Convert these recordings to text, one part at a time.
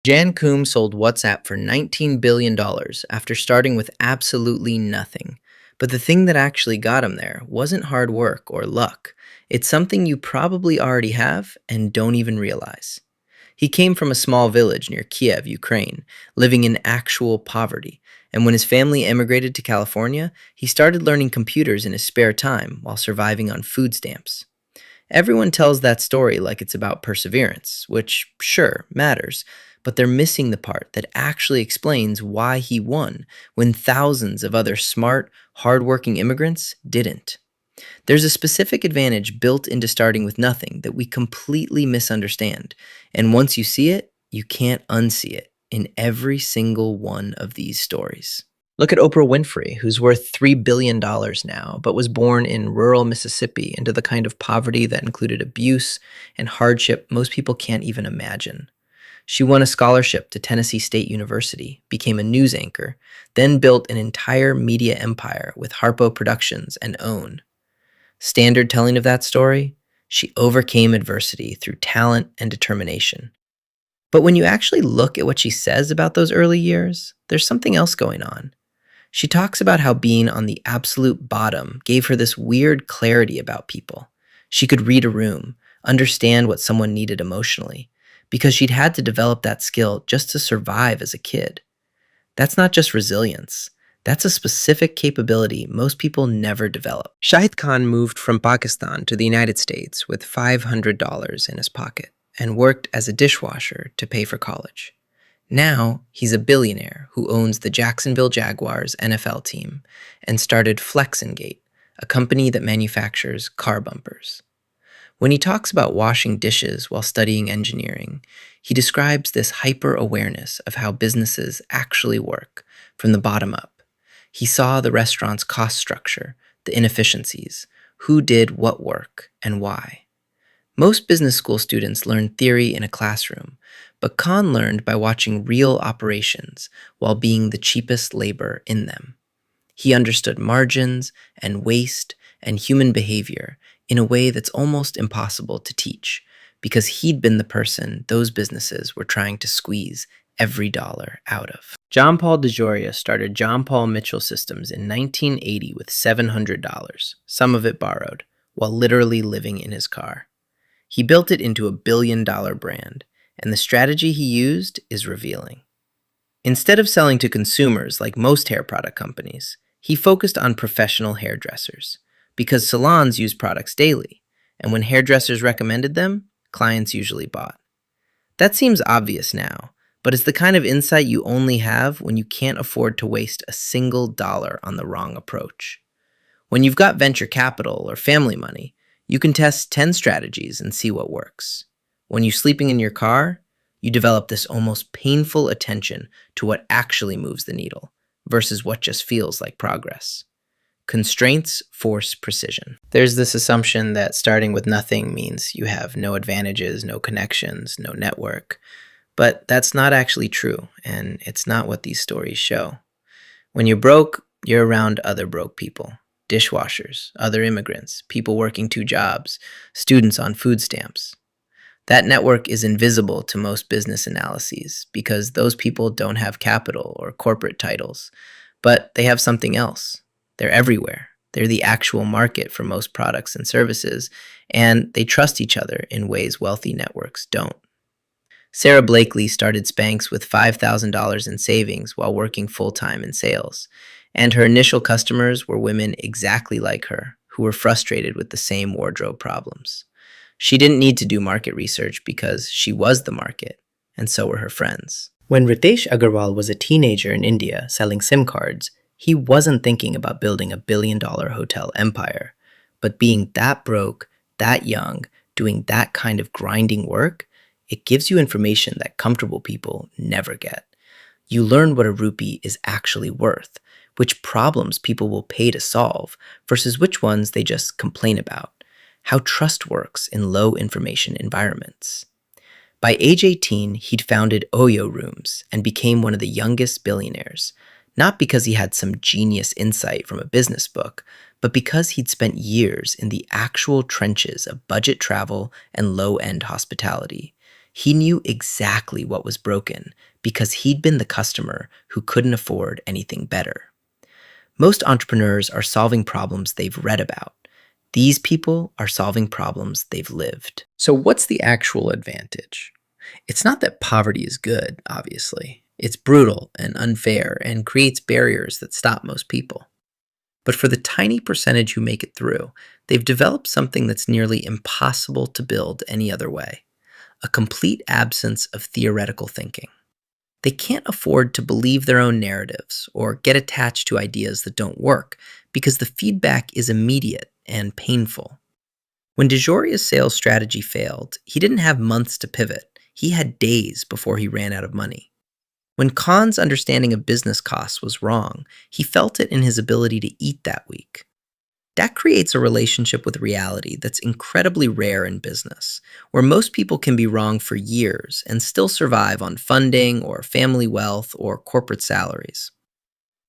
Jan Koum sold WhatsApp for $19 billion after starting with absolutely nothing. But the thing that actually got him there wasn't hard work or luck. It's something you probably already have and don't even realize. He came from a small village near Kiev, Ukraine, living in actual poverty. And when his family emigrated to California, he started learning computers in his spare time while surviving on food stamps. Everyone tells that story like it's about perseverance, which, sure, matters, but they're missing the part that actually explains why he won when thousands of other smart, hardworking immigrants didn't. There's a specific advantage built into starting with nothing that we completely misunderstand, and once you see it, you can't unsee it in every single one of these stories. Look at Oprah Winfrey, who's worth $3 billion now, but was born in rural Mississippi into the kind of poverty that included abuse and hardship most people can't even imagine. She won a scholarship to Tennessee State University, became a news anchor, then built an entire media empire with Harpo Productions and OWN. Standard telling of that story? She overcame adversity through talent and determination. But when you actually look at what she says about those early years, there's something else going on. She talks about how being on the absolute bottom gave her this weird clarity about people. She could read a room, understand what someone needed emotionally, because she'd had to develop that skill just to survive as a kid. That's not just resilience. That's a specific capability most people never develop. Shahid Khan moved from Pakistan to the United States with $500 in his pocket and worked as a dishwasher to pay for college. Now, he's a billionaire who owns the Jacksonville Jaguars NFL team and started Flexingate, a company that manufactures car bumpers. When he talks about washing dishes while studying engineering, he describes this hyper-awareness of how businesses actually work from the bottom up. He saw the restaurant's cost structure, the inefficiencies, who did what work, and why. Most business school students learn theory in a classroom, but Khan learned by watching real operations while being the cheapest labor in them. He understood margins and waste and human behavior in a way that's almost impossible to teach, because he'd been the person those businesses were trying to squeeze every dollar out of. John Paul DeJoria started John Paul Mitchell Systems in 1980 with $700, some of it borrowed, while literally living in his car. He built it into a billion-dollar brand, and the strategy he used is revealing. Instead of selling to consumers like most hair product companies, he focused on professional hairdressers, because salons use products daily, and when hairdressers recommended them, clients usually bought. That seems obvious now, but it's the kind of insight you only have when you can't afford to waste a single dollar on the wrong approach. When you've got venture capital or family money, you can test 10 strategies and see what works. When you're sleeping in your car, you develop this almost painful attention to what actually moves the needle versus what just feels like progress. Constraints force precision. There's this assumption that starting with nothing means you have no advantages, no connections, no network. But that's not actually true, and it's not what these stories show. When you're broke, you're around other broke people. Dishwashers, other immigrants, people working 2 jobs, students on food stamps. That network is invisible to most business analyses because those people don't have capital or corporate titles, but they have something else. They're everywhere. They're the actual market for most products and services, and they trust each other in ways wealthy networks don't. Sarah Blakely started Spanx with $5,000 in savings while working full-time in sales, and her initial customers were women exactly like her who were frustrated with the same wardrobe problems. She didn't need to do market research because she was the market, and so were her friends. When Ritesh Agarwal was a teenager in India selling SIM cards, he wasn't thinking about building a billion-dollar hotel empire. But being that broke, that young, doing that kind of grinding work, it gives you information that comfortable people never get. You learn what a rupee is actually worth, which problems people will pay to solve versus which ones they just complain about, how trust works in low information environments. By age 18, he'd founded Oyo Rooms and became one of the youngest billionaires, not because he had some genius insight from a business book, but because he'd spent years in the actual trenches of budget travel and low-end hospitality. He knew exactly what was broken because he'd been the customer who couldn't afford anything better. Most entrepreneurs are solving problems they've read about. These people are solving problems they've lived. So, what's the actual advantage? It's not that poverty is good, obviously. It's brutal and unfair and creates barriers that stop most people. But for the tiny percentage who make it through, they've developed something that's nearly impossible to build any other way: a complete absence of theoretical thinking. They can't afford to believe their own narratives or get attached to ideas that don't work because the feedback is immediate and painful. When DeJoria's sales strategy failed, he didn't have months to pivot. He had days before he ran out of money. When Kahn's understanding of business costs was wrong, he felt it in his ability to eat that week. That creates a relationship with reality that's incredibly rare in business, where most people can be wrong for years and still survive on funding or family wealth or corporate salaries.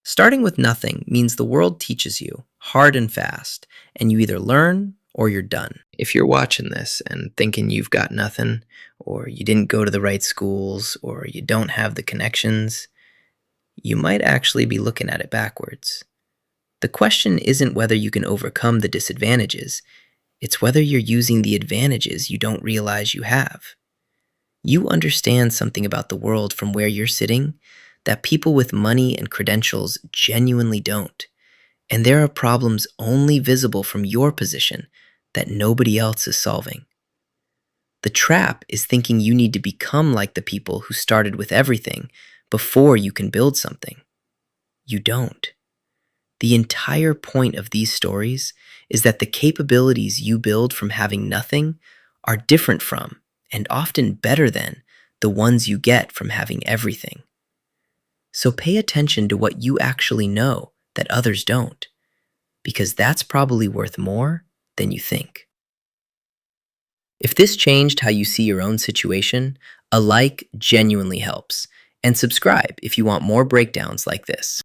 Starting with nothing means the world teaches you, hard and fast, and you either learn or you're done. If you're watching this and thinking you've got nothing, or you didn't go to the right schools, or you don't have the connections, you might actually be looking at it backwards. The question isn't whether you can overcome the disadvantages, it's whether you're using the advantages you don't realize you have. You understand something about the world from where you're sitting that people with money and credentials genuinely don't. And there are problems only visible from your position that nobody else is solving. The trap is thinking you need to become like the people who started with everything before you can build something. You don't. The entire point of these stories is that the capabilities you build from having nothing are different from, and often better than, the ones you get from having everything. So pay attention to what you actually know that others don't, because that's probably worth more than you think. If this changed how you see your own situation, a like genuinely helps. And subscribe if you want more breakdowns like this.